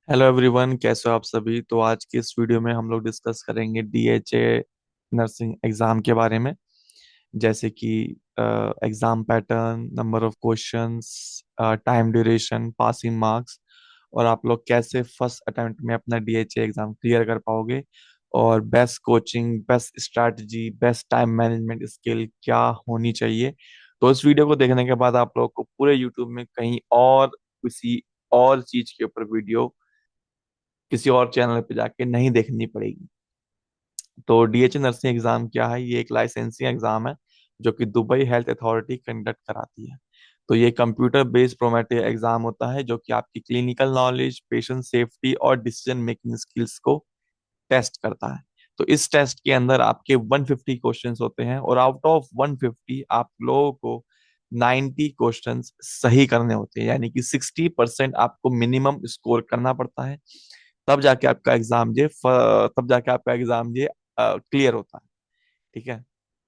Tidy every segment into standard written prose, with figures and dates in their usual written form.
Hello everyone, कैसे हो आप सभी। तो आज की इस वीडियो में हम लोग डिस्कस करेंगे डीएचए नर्सिंग एग्ज़ाम के बारे में। जैसे कि exam pattern, number of questions, time duration, passing marks, और आप लोग कैसे फर्स्ट अटेम्प्ट में अपना डीएचए एग्ज़ाम क्लियर कर पाओगे, और best coaching, best strategy, best time management skill क्या होनी चाहिए। तो इस वीडियो को देखने के बाद आप लोग को पूरे यूट्यूब में कहीं और किसी और चीज़ के ऊपर वीडियो किसी और चैनल पे जाके नहीं देखनी पड़ेगी। तो डीएचए नर्सिंग एग्जाम क्या है? ये एक लाइसेंसिंग एग्जाम है जो कि दुबई हेल्थ अथॉरिटी कंडक्ट कराती है। तो ये कंप्यूटर बेस्ड प्रोमेट्रिक एग्जाम होता है जो कि आपकी क्लिनिकल नॉलेज, पेशेंट सेफ्टी और डिसीजन मेकिंग स्किल्स को टेस्ट करता है। तो इस टेस्ट के अंदर आपके 150 क्वेश्चंस होते हैं, और आउट ऑफ 150 आप लोगों को 90 क्वेश्चंस सही करने होते हैं, यानी कि 60% आपको मिनिमम स्कोर करना पड़ता है। तब जाके आपका एग्जाम जे तब जाके आपका एग्जाम जे क्लियर होता है। ठीक है।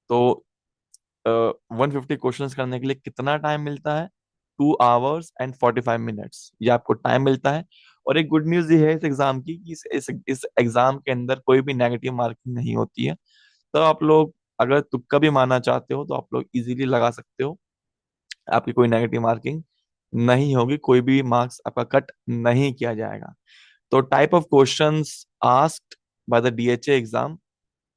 तो 150 क्वेश्चंस करने के लिए कितना टाइम मिलता है? 2 hours and 45 minutes ये आपको टाइम मिलता है। और एक गुड न्यूज ये है इस एग्जाम की कि इस एग्जाम के अंदर कोई भी नेगेटिव मार्किंग नहीं होती है। तो आप लोग अगर तुक्का भी मारना चाहते हो तो आप लोग इजीली लगा सकते हो। आपकी कोई नेगेटिव मार्किंग नहीं होगी, कोई भी मार्क्स आपका कट नहीं किया जाएगा। तो type of questions asked by the DHA exam,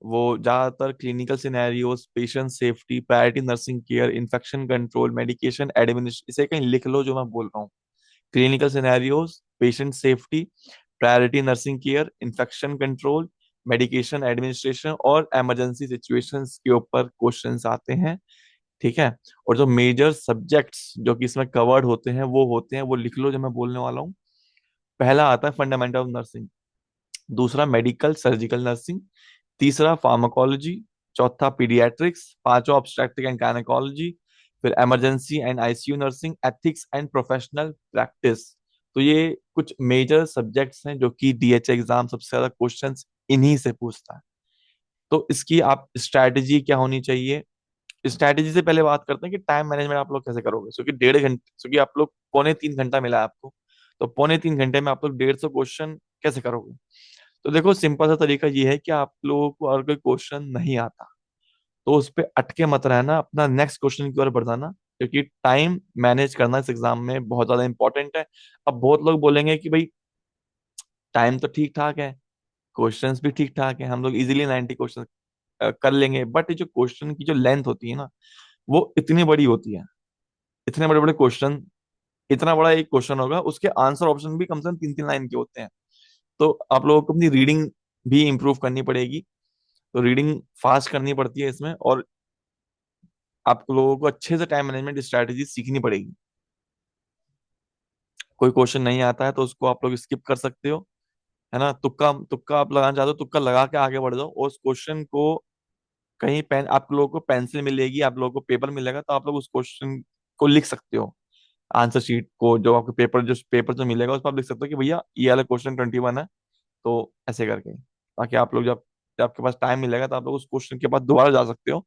वो ज्यादातर clinical scenarios, patient safety, priority nursing care, infection control, medication administration, इसे कहीं लिख लो जो मैं बोल रहा हूँ। Clinical scenarios, patient safety, priority nursing care, infection control, medication administration और इमरजेंसी सिचुएशंस के ऊपर क्वेश्चंस आते हैं। ठीक है। और जो मेजर सब्जेक्ट्स जो कि इसमें कवर्ड होते हैं वो लिख लो जो मैं बोलने वाला हूँ। पहला आता है फंडामेंटल ऑफ नर्सिंग, दूसरा मेडिकल सर्जिकल नर्सिंग, तीसरा फार्माकोलॉजी, चौथा पीडियाट्रिक्स, पांचवा ऑब्स्ट्रेक्टिक एंड गायनेकोलॉजी, फिर emergency and ICU nursing, ethics and professional practice. तो ये कुछ मेजर सब्जेक्ट्स हैं जो कि डीएचए एग्जाम सबसे ज्यादा क्वेश्चंस इन्हीं से पूछता है। तो इसकी आप स्ट्रैटेजी क्या होनी चाहिए? स्ट्रैटेजी से पहले बात करते हैं कि टाइम मैनेजमेंट आप लोग कैसे करोगे। क्योंकि 1.5 घंटे, क्योंकि आप लोग पौने 3 घंटा मिला है आपको, तो पौने 3 घंटे में आप लोग 150 क्वेश्चन कैसे करोगे? तो देखो, सिंपल सा तरीका ये है कि आप लोगों को अगर कोई क्वेश्चन नहीं आता तो उस पे अटके मत रहना, अपना नेक्स्ट क्वेश्चन की ओर बढ़ाना। क्योंकि टाइम मैनेज करना इस एग्जाम में बहुत ज्यादा इंपॉर्टेंट है। अब बहुत लोग बोलेंगे कि भाई टाइम तो ठीक ठाक है, क्वेश्चंस भी ठीक ठाक है, हम लोग इजीली 90 क्वेश्चन कर लेंगे, बट ये जो क्वेश्चन की जो लेंथ होती है ना, वो इतनी बड़ी होती है। इतने बड़े बड़े क्वेश्चन, इतना बड़ा एक क्वेश्चन होगा, उसके आंसर ऑप्शन भी कम से कम 3-3 लाइन के होते हैं। तो आप लोगों को अपनी रीडिंग भी इंप्रूव करनी पड़ेगी। तो रीडिंग फास्ट करनी पड़ती है इसमें, और आप लोगों को अच्छे से टाइम मैनेजमेंट स्ट्रैटेजी सीखनी पड़ेगी। कोई क्वेश्चन नहीं आता है तो उसको आप लोग स्किप कर सकते हो, है ना। तुक्का तुक्का आप लगाना चाहते हो, तुक्का लगा के आगे बढ़ जाओ, और उस क्वेश्चन को कहीं पेन, आप लोगों को पेंसिल मिलेगी, आप लोगों को पेपर मिलेगा, तो आप लोग उस क्वेश्चन को लिख सकते हो। आंसर शीट को, जो आपको पेपर जो मिलेगा उस पर आप लिख सकते हो कि भैया ये वाला क्वेश्चन 21 है। तो ऐसे करके, ताकि आप लोग जब आपके पास टाइम मिलेगा तो आप लोग उस क्वेश्चन के बाद दोबारा जा सकते हो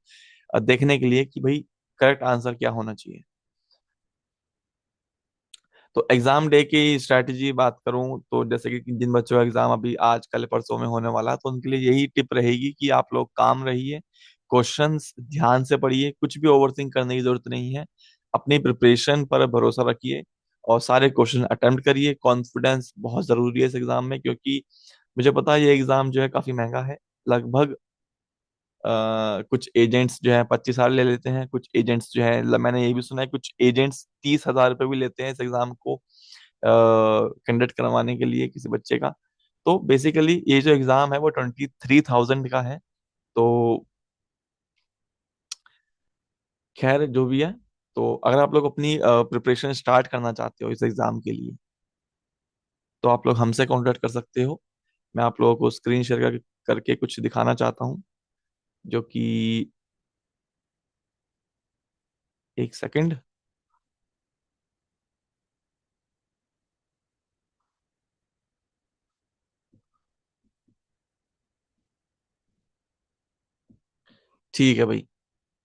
देखने के लिए कि भाई करेक्ट आंसर क्या होना चाहिए। तो एग्जाम डे की स्ट्रैटेजी बात करूं तो जैसे कि जिन बच्चों का एग्जाम अभी आज कल परसों में होने वाला है, तो उनके लिए यही टिप रहेगी कि आप लोग काम रहिए, क्वेश्चंस ध्यान से पढ़िए, कुछ भी ओवरथिंक करने की जरूरत नहीं है। अपनी प्रिपरेशन पर भरोसा रखिए और सारे क्वेश्चन अटेम्प्ट करिए। कॉन्फिडेंस बहुत जरूरी है इस एग्जाम में, क्योंकि मुझे पता है ये एग्जाम जो है काफी महंगा है। लगभग कुछ एजेंट्स जो है 25 हजार ले लेते हैं, कुछ एजेंट्स जो है, मैंने ये भी सुना है कुछ एजेंट्स 30 हजार रुपये भी लेते हैं इस एग्जाम को कंडक्ट करवाने के लिए किसी बच्चे का। तो बेसिकली ये जो एग्जाम है वो 23,000 का है। तो खैर जो भी है, तो अगर आप लोग अपनी प्रिपरेशन स्टार्ट करना चाहते हो इस एग्जाम के लिए, तो आप लोग हमसे कांटेक्ट कर सकते हो। मैं आप लोगों को स्क्रीन शेयर करके कुछ दिखाना चाहता हूँ, जो कि, एक सेकंड। ठीक है भाई।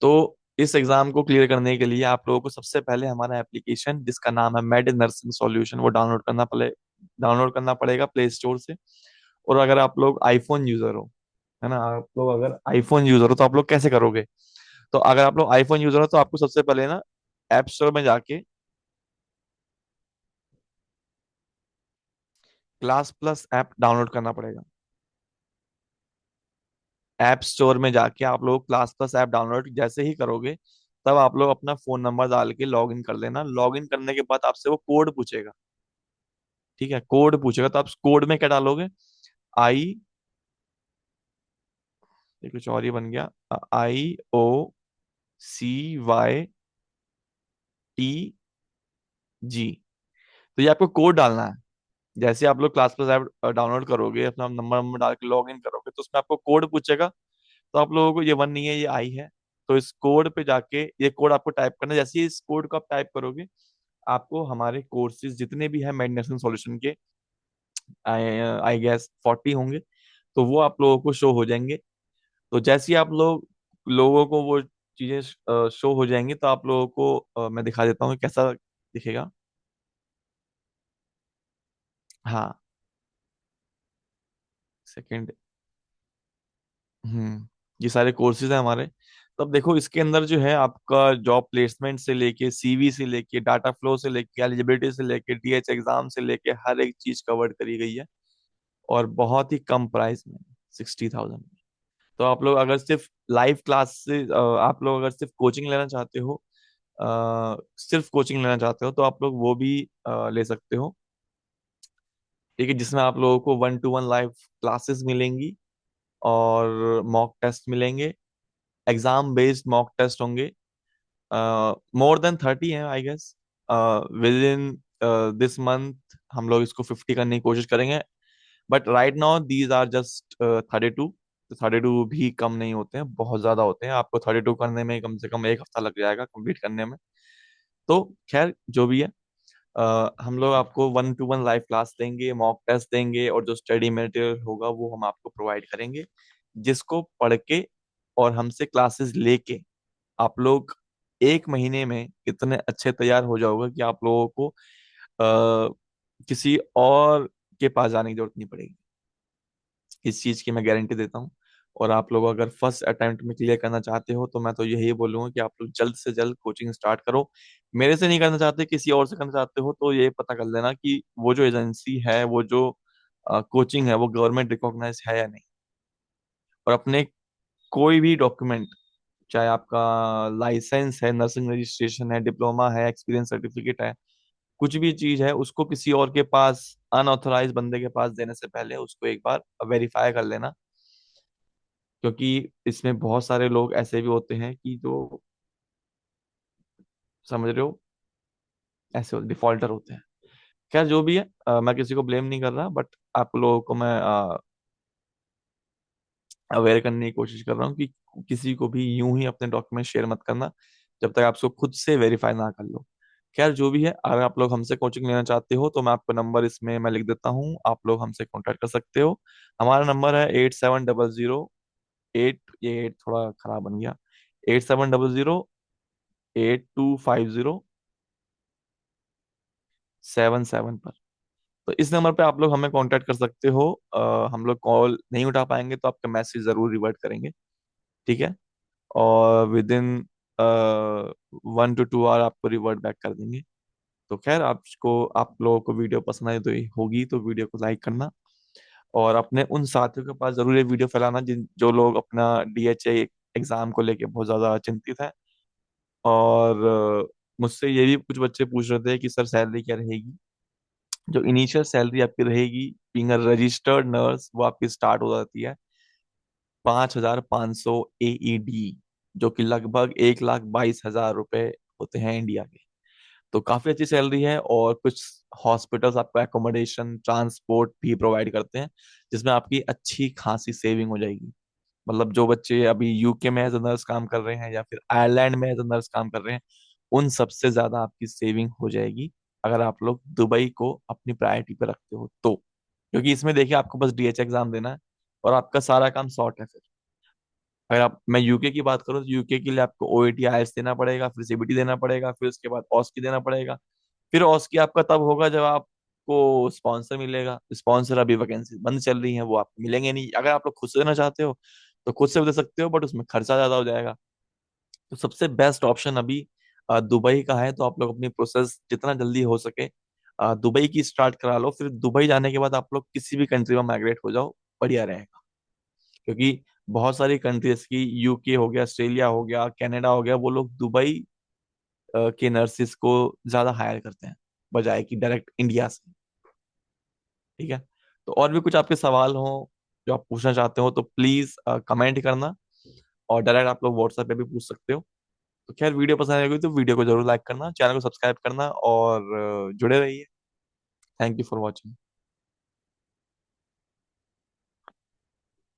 तो इस एग्जाम को क्लियर करने के लिए आप लोगों को सबसे पहले हमारा एप्लीकेशन जिसका नाम है मेड नर्सिंग सॉल्यूशन वो डाउनलोड करना पड़े डाउनलोड करना पड़ेगा प्ले स्टोर से। और अगर आप लोग आईफोन यूजर हो, है ना, आप लोग अगर आईफोन यूजर हो तो आप लोग कैसे करोगे? तो अगर आप लोग आईफोन यूजर हो तो आपको सबसे पहले ना ऐप स्टोर में जाके क्लास प्लस ऐप डाउनलोड करना पड़ेगा। ऐप स्टोर में जाके आप लोग क्लास प्लस ऐप डाउनलोड जैसे ही करोगे, तब आप लोग अपना फोन नंबर डाल के लॉग इन कर लेना। लॉग इन करने के बाद आपसे वो कोड पूछेगा। ठीक है, कोड पूछेगा तो आप कोड में क्या डालोगे? आई, ये कुछ और ही बन गया, IOCYTG। तो ये आपको कोड डालना है। जैसे आप लोग क्लास प्लस ऐप डाउनलोड करोगे, अपना नंबर नंबर डाल के लॉग इन करोगे, तो उसमें आपको कोड पूछेगा। तो आप लोगों को ये वन नहीं है, ये आई है। तो इस कोड पे जाके ये कोड आपको टाइप करना है। जैसे ही इस कोड को आप टाइप करोगे, आपको हमारे कोर्सेज जितने भी हैं मेडिटेशन सॉल्यूशन के, आई गेस 40 होंगे, तो वो आप लोगों को शो हो जाएंगे। तो जैसे ही आप लोगों को वो चीजें शो हो जाएंगी, तो आप लोगों को मैं दिखा देता हूँ कि कैसा दिखेगा। हाँ, सेकंड। ये सारे कोर्सेज हैं हमारे। तब देखो इसके अंदर जो है आपका जॉब प्लेसमेंट से लेके, सीवी से लेके, डाटा फ्लो से लेके, एलिजिबिलिटी से लेके, डीएच एग्जाम से लेके हर एक चीज कवर करी गई है। और बहुत ही कम प्राइस में, 60,000 में। तो आप लोग अगर सिर्फ लाइव क्लास से आप लोग अगर सिर्फ कोचिंग लेना चाहते हो, सिर्फ कोचिंग लेना चाहते हो, तो आप लोग वो भी ले सकते हो। ठीक है, जिसमें आप लोगों को 1-to-1 लाइव क्लासेस मिलेंगी और मॉक टेस्ट मिलेंगे। एग्जाम बेस्ड मॉक टेस्ट होंगे। मोर देन 30 है I guess. Within this month हम लोग इसको 50 करने की कोशिश करेंगे। But right now these are just 32। तो 32 भी कम नहीं होते हैं, बहुत ज्यादा होते हैं। आपको 32 करने में कम से कम एक हफ्ता लग जाएगा कंप्लीट करने में। तो खैर जो भी है, हम लोग आपको 1-to-1 लाइव क्लास देंगे, मॉक टेस्ट देंगे, और जो स्टडी मटेरियल होगा वो हम आपको प्रोवाइड करेंगे, जिसको पढ़ के और हमसे क्लासेस लेके आप लोग एक महीने में इतने अच्छे तैयार हो जाओगे कि आप लोगों को किसी और के पास जाने की जरूरत नहीं पड़ेगी। इस चीज की मैं गारंटी देता हूँ। और आप लोग अगर फर्स्ट अटेम्प्ट में क्लियर करना चाहते हो, तो मैं तो यही बोलूंगा कि आप लोग जल्द से जल्द कोचिंग स्टार्ट करो। मेरे से नहीं करना चाहते, किसी और से करना चाहते हो, तो ये पता कर लेना कि वो जो एजेंसी है, वो जो कोचिंग है, वो गवर्नमेंट रिकॉग्नाइज है या नहीं। और अपने कोई भी डॉक्यूमेंट, चाहे आपका लाइसेंस है, नर्सिंग रजिस्ट्रेशन है, डिप्लोमा है, एक्सपीरियंस सर्टिफिकेट है, कुछ भी चीज है, उसको किसी और के पास, अनऑथराइज बंदे के पास देने से पहले उसको एक बार वेरीफाई कर लेना। क्योंकि इसमें बहुत सारे लोग ऐसे भी होते हैं कि जो, समझ रहे हो, ऐसे डिफॉल्टर होते हैं। खैर जो भी है, मैं किसी को ब्लेम नहीं कर रहा, बट आप लोगों को मैं अवेयर करने की कोशिश कर रहा हूँ कि किसी को भी यूं ही अपने डॉक्यूमेंट शेयर मत करना, जब तक आप उसको खुद से वेरीफाई ना कर लो। खैर जो भी है, अगर आप लोग हमसे कोचिंग लेना चाहते हो, तो मैं आपको नंबर इसमें मैं लिख देता हूँ, आप लोग हमसे कांटेक्ट कर सकते हो। हमारा नंबर है 8700 8, ये 8 थोड़ा खराब बन गया, 8700 8250 77 पर। तो इस नंबर पे आप लोग हमें कांटेक्ट कर सकते हो। हम लोग कॉल नहीं उठा पाएंगे तो आपका मैसेज जरूर रिवर्ट करेंगे। ठीक है, और विद इन 1 to 2 आवर आपको रिवर्ट बैक कर देंगे। तो खैर, आपको, आप लोगों को वीडियो पसंद आई तो होगी, तो वीडियो को लाइक करना, और अपने उन साथियों के पास जरूर ये वीडियो फैलाना जिन जो लोग अपना डीएचए एग्जाम को लेके बहुत ज्यादा चिंतित है। और मुझसे ये भी कुछ बच्चे पूछ रहे थे कि सर सैलरी क्या रहेगी। जो इनिशियल सैलरी आपकी रहेगी बीइंग अ रजिस्टर्ड नर्स, वो आपकी स्टार्ट हो जाती है 5,500 AED, जो कि लगभग 1,22,000 रुपए होते हैं इंडिया के। तो काफी अच्छी सैलरी है। और कुछ हॉस्पिटल्स आपको एकोमोडेशन, ट्रांसपोर्ट भी प्रोवाइड करते हैं, जिसमें आपकी अच्छी खासी सेविंग हो जाएगी। मतलब जो बच्चे अभी यूके में एज अ नर्स काम कर रहे हैं, या फिर आयरलैंड में एज अ नर्स काम कर रहे हैं, उन सबसे ज्यादा आपकी सेविंग हो जाएगी, अगर आप लोग दुबई को अपनी प्रायोरिटी पे रखते हो तो। क्योंकि इसमें देखिए, आपको बस डीएच एग्जाम देना है और आपका सारा काम सॉर्ट है फिर। अगर आप, मैं यूके की बात करूँ, तो यूके के लिए आपको ओईटी आईएलटीएस देना पड़ेगा, फिर सीबीटी देना पड़ेगा, फिर उसके बाद ऑस्की देना पड़ेगा। फिर ऑस्की आपका तब होगा जब आपको आपको स्पॉन्सर मिलेगा। स्पॉन्सर अभी वैकेंसी बंद चल रही है, वो आपको मिलेंगे नहीं। अगर आप लोग खुद से देना चाहते हो तो खुद से भी दे सकते हो, बट उसमें खर्चा ज्यादा हो जाएगा। तो सबसे बेस्ट ऑप्शन अभी दुबई का है। तो आप लोग अपनी प्रोसेस जितना जल्दी हो सके दुबई की स्टार्ट करा लो। फिर दुबई जाने के बाद आप लोग किसी भी कंट्री में माइग्रेट हो जाओ, बढ़िया रहेगा। क्योंकि बहुत सारी कंट्रीज की, यूके हो गया, ऑस्ट्रेलिया हो गया, कनाडा हो गया, वो लोग दुबई के नर्सिस को ज्यादा हायर करते हैं बजाय कि डायरेक्ट इंडिया से। ठीक है। तो और भी कुछ आपके सवाल हो जो आप पूछना चाहते हो तो प्लीज कमेंट करना, और डायरेक्ट आप लोग व्हाट्सएप पे भी पूछ सकते हो। तो खैर, वीडियो पसंद आएगी तो वीडियो को जरूर लाइक करना, चैनल को सब्सक्राइब करना, और जुड़े रहिए। Thank you for watching.